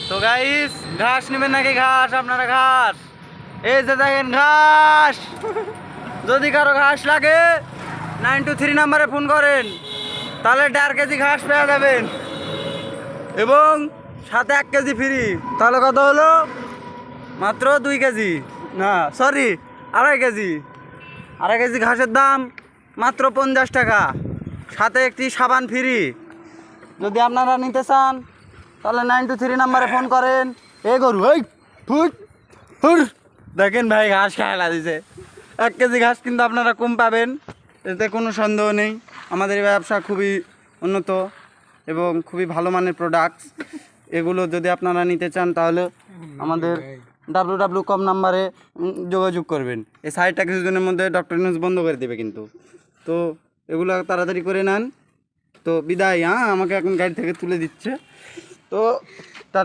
তো গাইস ঘাস নেবেন নাকি ঘাস? আপনারা ঘাস এই যে দেখেন ঘাস। যদি কারো ঘাস লাগে 923 নাম্বারে ফোন করেন, তাহলে 1.5 কেজি ঘাস পেয়ে যাবেন এবং সাথে 1 কেজি ফ্রি। তাহলে কত হলো? মাত্র 2 কেজি, না সরি 2.5 কেজি। 2.5 কেজি ঘাসের দাম মাত্র 50 টাকা, সাথে একটি সাবান ফ্রি। যদি আপনারা নিতে চান তাহলে 923 নাম্বারে ফোন করেন। এ গরু এই ফুট হুর, দেখেন ভাই ঘাস খায়লা দিছে। 1 কেজি ঘাস কিন্তু আপনারা কম পাবেন, এতে কোনো সন্দেহ নেই। আমাদের এই ব্যবসা খুবই উন্নত এবং খুবই ভালো মানের প্রোডাক্টস। এগুলো যদি আপনারা নিতে চান তাহলে আমাদের www.com নাম্বারে যোগাযোগ করবেন। এই সাইটটা কিছুদিনের মধ্যে ডক্টর নিউজ বন্ধ করে দেবে কিন্তু। তো এগুলো তাড়াতাড়ি করে নেন। তো বিদায়। হ্যাঁ, আমাকে এখন গাড়ি থেকে তুলে দিচ্ছে। তো